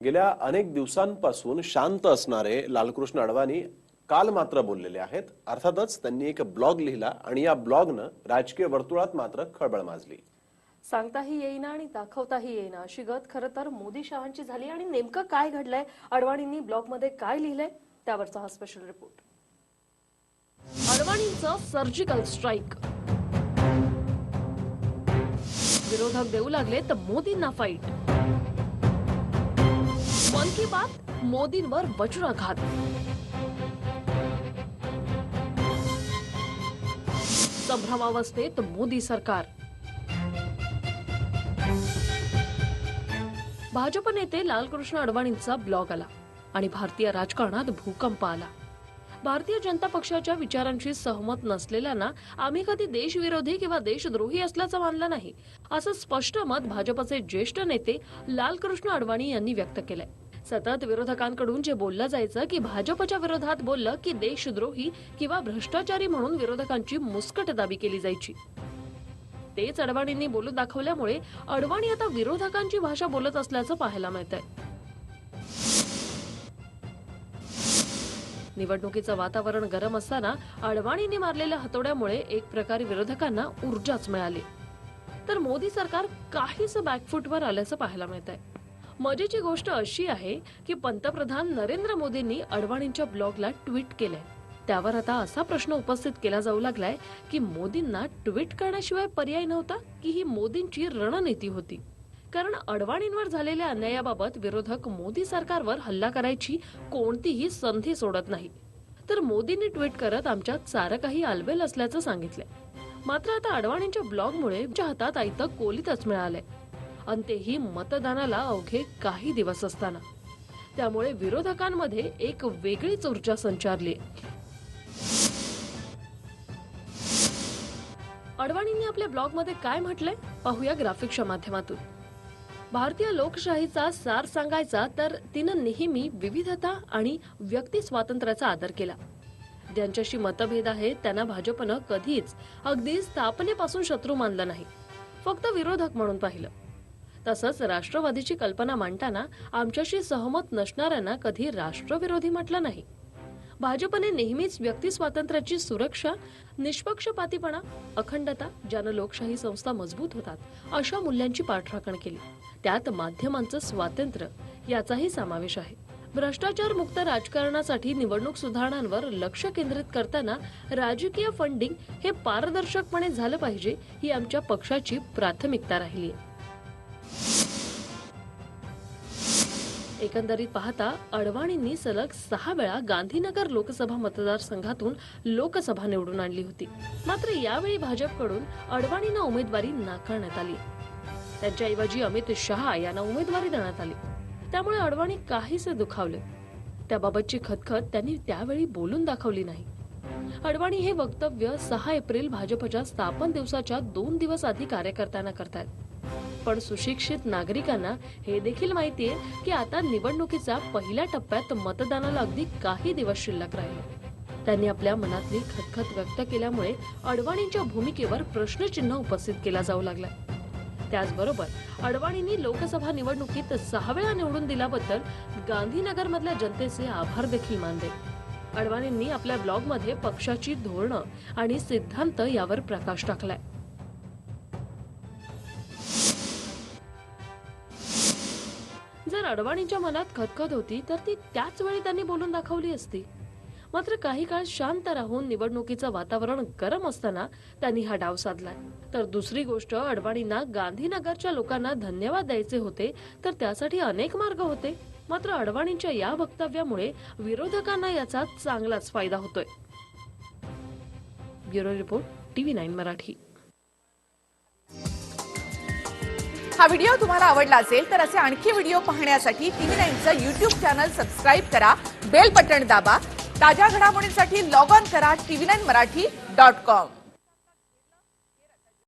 गेल्या अनेक दिवसांपासून शांत असणारे लालकृष्ण अडवाणी काल मात्र बोललेले आहेत। अर्थातच त्यांनी एक ब्लॉग लिहिला आणि या ब्लॉगनं राजकीय वर्तुळात मात्र खळबळ माजली। सांगताही येईना आणि दाखवताही येईना अशी गत खरं तर मोदी शहांची झाली। आणि नेमकं काय घडलंय, अडवाणींनी ब्लॉगमध्ये काय लिहिलंय, त्यावरचा हा स्पेशल रिपोर्ट। अडवाणींचं सर्जिकल स्ट्राईक। विरोधक देऊ लागले तर मोदींना फाईट। मन की बात, मोदींवर वज्राघात। संभ्रमावस्थेत मोदी सरकार। भाजप नेते लालकृष्ण अडवाणींचा ब्लॉग आला आणि भारतीय राजकारणात भूकंप आला। भारतीय जनता पक्षाच्या विचारांशी सहमत नसलेल्यांना आम्ही कधी देशविरोधी किंवा देशद्रोही असल्याचं मानलं नाही, असं स्पष्ट मत भाजपचे ज्येष्ठ नेते लालकृष्ण अडवाणी यांनी व्यक्त केलंय। सतत विरोधकांकडून जे बोललं जायचं की भाजपच्या विरोधात बोललं की देशद्रोही किंवा भ्रष्टाचारी म्हणून विरोधकांची मुस्कटदाबी केली जायची, तेच अडवाणींनी बोलून दाखवल्यामुळे अडवाणी आता विरोधकांची भाषा बोलत असल्याचं पाहायला मिळतंय। निवडणुकीचं वातावरण गरम असताना अडवाणींनी मारलेल्या हतोड्यामुळे एक प्रकारे विरोधकांना ऊर्जाच मिळाली, तर मोदी सरकार काहीच बॅकफूटवर आल्याचं पाहायला मिळतंय। मजेची गोष्ट अशी आहे की पंतप्रधान नरेंद्र मोदींनी अडवाणींच्या ब्लॉगला ट्विट केलंय। त्यावर आता असा प्रश्न उपस्थित केला जाऊ लागलाय की मोदींना ट्विट करण्याशिवाय पर्याय नव्हता की ही मोदींची रणनीती होती। कारण अडवाणींवर झालेल्या अन्यायाबाबत विरोधक मोदी सरकारवर हल्ला करायची कोणतीही संधी सोडत नाही, तर मोदींनी ट्विट करत आमच्यात सारं काही आलबेल असल्याचं सांगितलंय। मात्र आता अडवाणींच्या ब्लॉगमुळे हातात आयतं कोलीतच मिळालंय, आणि तेही मतदानाला अवघे काही दिवस असताना। त्यामुळे विरोधकांमध्ये एक वेगळीच ऊर्जा संचारली। अडवाणींनी आपल्या ब्लॉगमध्ये काय म्हटलंय पाहूया ग्राफिक्सच्या माध्यमातून। भारतीय लोकशाहीचा सार सांगायचा तर तिनं नेहमी विविधता आणि व्यक्ती स्वातंत्र्याचा आदर केला। ज्यांच्याशी मतभेद आहेत त्यांना भाजपनं कधीच अगदी स्थापनेपासून शत्रू मानलं नाही, फक्त विरोधक म्हणून पाहिलं। तसंच राष्ट्रवादीची कल्पना मांडताना आमच्याशी सहमत नसणाऱ्यांना कधी राष्ट्रविरोधी म्हटलं नाही। भाजपने नेहमीच व्यक्ती स्वातंत्र्याची सुरक्षा, निष्पक्षपातीपणा, अखंडता, ज्यानं लोकशाही संस्था मजबूत होतात अशा मूल्यांची पाठराखण केली। त्यात माध्यमांचं स्वातंत्र्य याचाही समावेश आहे। भ्रष्टाचार मुक्त राजकारणासाठी निवडणूक सुधारणांवर लक्ष केंद्रित करताना राजकीय फंडिंग हे पारदर्शकपणे झालं पाहिजे, ही आमच्या पक्षाची प्राथमिकता राहिली आहे। एकंदरीत पाहता अडवाणींनी सलग 6 वेळा गांधीनगर लोकसभा मतदारसंघातून लोकसभा निवडून आणली होती। मात्र यावेळी भाजपकडून अडवाणींना उमेदवारी नाकारण्यात आली। त्यांच्याऐवजी अमित शहा यांना उमेदवारी देण्यात आली। त्यामुळे अडवाणी काहीसे दुखावले। त्याबाबतची खतखत त्यांनी त्यावेळी बोलून दाखवली नाही। अडवाणी हे वक्तव्य 6 एप्रिल भाजपच्या स्थापन दिवसाच्या 2 दिवस आधी कार्यकर्त्यांना करतात। पण सुशिक्षित नागरिकांना हे देखील माहितीये की आता निवडणुकीचा पहिल्या टप्प्यात मतदानाला अगदी काही दिवस शिल्लक राहिले। त्यांनी आपल्या मनातली खतखत व्यक्त केल्यामुळे अडवाणींच्या भूमिकेवर प्रश्नचिन्ह उपस्थित केला जाऊ लागलाय। त्याचबरोबर अडवाणींनी लोकसभा निवडणुकीत 6 वेळा निवडून दिल्याबद्दल गांधीनगर मधल्या जनतेचे आभार देखील मानले। अडवाणींनी आपल्या ब्लॉगमध्ये पक्षाची धोरणं आणि सिद्धांत यावर प्रकाश टाकलाय। जर अडवाणींच्या मनात खतखत होती तर ती त्याच वेळी त्यांनी बोलून दाखवली असती। मात्र काही काळ शांत राहून निवडणुकीचं वातावरण गरम असताना त्यांनी हा डाव साधलाय। तर दुसरी गोष्ट, अडवाणींना गांधीनगरच्या लोकांना धन्यवाद द्यायचे होते तर त्यासाठी अनेक मार्ग होते। मात्र अडवाणींच्या या वक्तव्यामुळे विरोधकांना याचा चांगलाच फायदा होतोय। Bureau report, TV9 Marathi. हा व्हिडिओ तुम्हाला आवडला असेल तर असे आणखी व्हिडिओ पाहण्यासाठी TV9चं YouTube चॅनल सबस्क्राइब करा, बेल बटन दाबा। ताज्या घडामोडींसाठी लॉग ऑन करा tv9marathi.com।